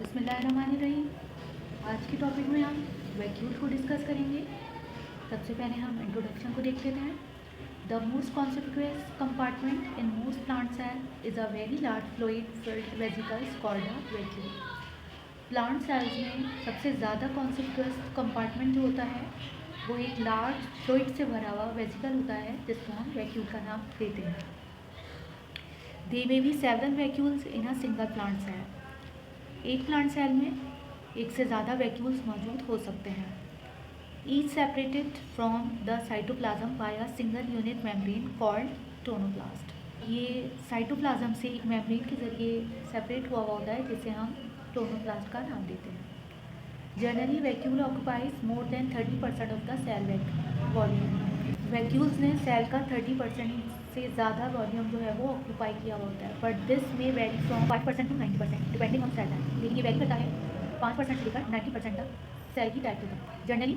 बिस्मिल्लाहिर्रहमानिर्रहीम। आज के टॉपिक में हम वैक्यूल को डिस्कस करेंगे। सबसे पहले हम इंट्रोडक्शन को देख लेते हैं। The most conspicuous compartment in most plant cell is a very large fluid filled vesicles called a vacuole. Plant cells में सबसे ज़्यादा कॉन्स्पिक्यूअस कंपार्टमेंट जो होता है वो एक लार्ज फ्लूइड से भरा हुआ वेसिकल होता है, जिसको हम वैक्यूल का नाम देते हैं। They may be several vacuoles in a single plant cell. एक प्लांट सेल में एक से ज़्यादा वैक्यूल्स मौजूद हो सकते हैं। Each separated from the cytoplasm by a single unit membrane called tonoplast. ये साइटोप्लाज्म से एक मेम्ब्रेन के जरिए सेपरेट हुआ होता है, जिसे हम टोनोप्लास्ट का नाम देते हैं। Generally vacuole occupies more than 30% of the cell volume. Vacuoles ने सेल का 30% से ज़्यादा वॉल्यूम जो है वो ऑक्यूपाई किया होता है, बट दिस में vary from 5% to 90% depending on cell type. लेकिन ये वेरी करता है 5% से लेकर 90% तक सेल की टाइप के ऊपर। Generally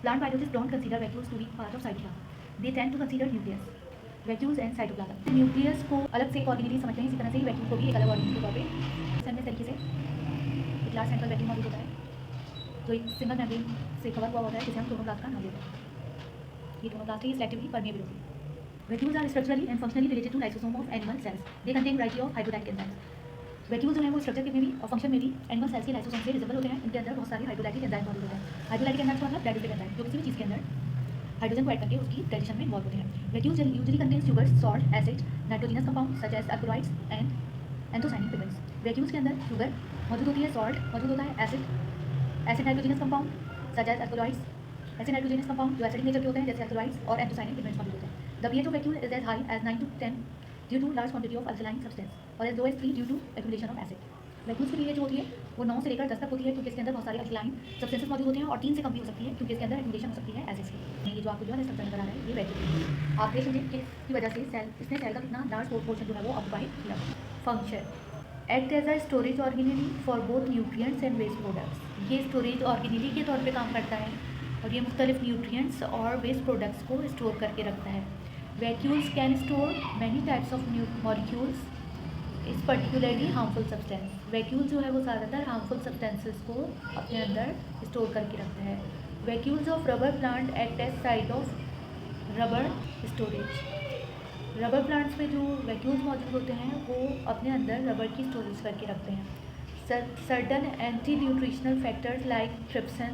plant biologists don't consider vacuoles to be part of cytoplasm, they tend to consider nucleus vacuoles and cytoplasm. Nucleus को अलग से एक ऑर्गेनेली समझते हैं, इसी तरह से ही वैक्यूल को भी एक अलग ऑर्गेनेल के तौर पर सेल में तरीके से एक लार्ज सेंट्रल वैक्यूल मौजूद होता है जो एक सिंगल मेम्ब्रेन से कवर हुआ होता है, जिसे हम टोनोप्लास्ट का नाम देते हैं। ये टोनोप्लास्ट ही सेलेक्टिवली परमेबल होती है। Vacuoles are structurally and functionally related to lysosome of animal cells. They contain variety of hydrolytic enzymes. Vacuoles जो है वो स्ट्रक्चर में भी और फंक्शन में भी एनिमल सेल्स के लाइसोसोम से रिजेबल होते हैं। इनके अंदर बहुत सारे हाइड्रोलाइटिक एंजाइम मौजूद होते हैं। हाइड्रोलाइटिक एंजाइम्स मतलब डाइजेस्टिव एंजाइम, जो किसी भी चीज़ के अंदर हाइड्रोजन को ऐड करके उसकी डाइजेशन में इन्वॉल्व होते हैं। Vacuoles usually contain sugar, salt, acid, nitrogenous compound such as alkaloids and anthocyanic pigments. Vacuoles के अंदर शुगर मौजूद होती है, सॉल्ट मौजूद होता है, acid nitrogenous compound such as alkaloids, ऐसे नाइट्रोजनस कंपाउंड जो एसिडिक नेचर के होते हैं जैसे अल्कलॉइड्स, और एंथोसाइनिक पिगमेंट्स मौजूद होते हैं। The pH of vacuole is as high as 9 to 10 due to large quantity of alkaline substance, और as low as 3 due to accumulation of acid। Vacuoles की pH जो होती है वो 9 से लेकर 10 तक होती है, क्योंकि इसके अंदर बहुत सारे अल्कलाइन सब्सटेंसेस मौजूद होते हैं, और 3 से कम भी हो सकती है, क्योंकि इसके अंदर एक्यूमुलेशन हो सकती है एसिड्स की। ये जो आपको जो है स्ट्रक्चर नजर आ रहा है, ये वैक्यूल है। आप देख लीजिए कि इसकी वजह से इसने सेल का कितना लार्ज पोर्शन जो है वो ऑक्यूपाई किया। Function act as a storage organelle for both nutrients and waste products. ये स्टोरेज ऑर्गेनेली के तौर पे काम करता है, और ये मुख्तलिफ न्यूट्रिएंट्स और वेस्ट प्रोडक्ट्स को स्टोर करके रखता है। Vacuoles can store many types of molecules इस पर्टिकुलरली हार्मफुल सब्सटेंस। वैक्यूल जो है वो ज़्यादातर हार्मफुल सब्सटेंसेस को अपने अंदर स्टोर करके रखता है। Vacuoles of rubber plant act as site of rubber storage. Rubber plants में जो वैक्यूल्स मौजूद होते हैं वो अपने अंदर रबर की स्टोरेज करके रखते हैं। Certain anti nutritional factors like trypsin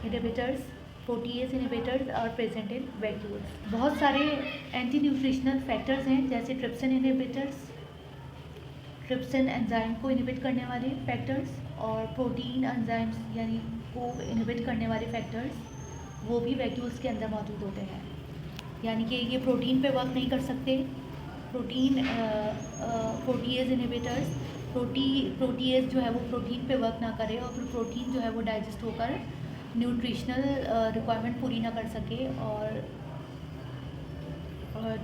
inhibitors, protease inhibitors are present in vacuoles. बहुत सारे एंटी न्यूट्रिशनल फैक्टर्स हैं, जैसे ट्रिप्सिन इनहिबिटर्स, ट्रिप्सिन एंजाइम को इनहिबिट करने वाले फैक्टर्स, और प्रोटीन एंजाइम्स यानी को इनहिबिट करने वाले फैक्टर्स, वो भी वैक्यूल्स के अंदर मौजूद होते हैं। यानी कि ये प्रोटीन पे वर्क नहीं कर सकते। प्रोटीएज इनहिबिटर्स, प्रोटीएज जो है वो प्रोटीन पे वर्क ना करे, और फिर प्रोटीन जो है वो डाइजेस्ट होकर न्यूट्रिशनल रिक्वायरमेंट पूरी ना कर सके, और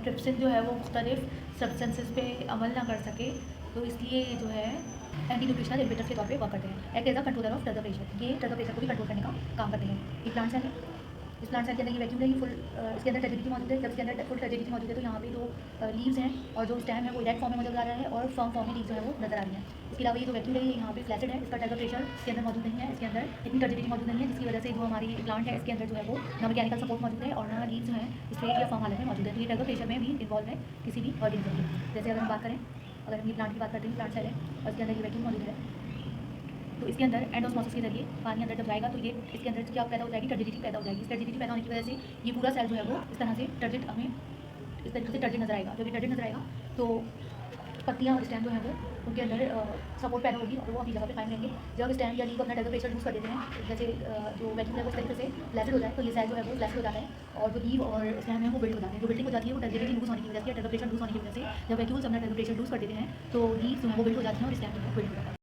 ट्रिप्सिन जो है वो मुख्तलिफ सब्सटेंसेस पे अमल ना कर सके, तो इसलिए ये जो है एंटी न्यूट्रिशनल इनहिबिटर्स के तौर पे वर्क करते हैं। Act as a controller of blood pressure. ये ब्लड प्रेशर को भी कंट्रोल करने का काम करते हैं। ये प्लांट सेल है, इस प्लांट सेल के अंदर ये वैक्यूल है, ये फुल इसके अंदर टर्जिडिटी मौजूद है। जब इसके अंदर फुल टर्जिडिटी मौजूद है तो यहाँ पे जो लीव्स हैं और जो स्टेम है वो इरेक्ट फॉर्म में नजर आ रहा है, और फर्म फॉर्म में लीव्स जो है वो नजर आ रही है। इसके अलावा ये जो वैक्यूल है ये यहाँ पे फ्लैसिड है, इसका टाइप प्रेशर इसके अंदर मौजूद नहीं है, इसके अंदर इतनी टर्जिडिटी मौजूद नहीं है, जिसकी वजह से जो हमारी प्लांट है इसके अंदर जो है वो ना मैकेनिकल सपोर्ट मौजूद है, और ना लीव्स जो है स्ट्रेट या फर्म हालत में मौजूद है। तो ये टाइप प्रेशर में भी इन्वॉल्व है किसी भी ऑर्गेनिज्म के। जैसे अगर हम बात करें, अगर हम ये प्लांट की बात करते हैं, प्लांट सेल है और इसके अंदर ये वैक्यूल मौजूद है, तो इसके अंदर एंडोस्मोसिस के जरिए पानी अंदर जब जाएगा तो ये इसके अंदर क्या पैदा हो जाएगी, टर्जिडिटी पैदा हो जाएगी। इस टर्जिडिटी पैदा होने की वजह से ये पूरा सेल जो है वो इस तरह से टर्जिड, हमें इस तरीके से टर्जिड नजर आएगा। जब ये टर्जिड नजर आएगा तो पत्तियाँ और स्टेम जो है वो उनके अंदर सपोर्ट पैदा होगी, और वो अपनी जगह पे कायम रहेंगे। जब स्टेम या लीफ अपना टाइप प्रेशर लूज कर देते हैं, जैसे जो वैक्यूल है वो इस तरीके से फ्लैसिड हो जाए, तो ये सेल जो है वो फ्लैसिड हो जाता है, और जो लीव और स्टेम है वो बिल्ड हो जाते हैं। जो बिल्डिंग हो जाती है वो टर्जिडिटी लूज होने की वजह से, टाइप प्रेशर लूज होने की वजह से, जब वैक्यूल्स अपना टाइप प्रेशर लूज कर देते हैं तो लीव जो है वो बिल्ड हो जाती है और स्टेम जो है बिल्ड हो जाता है।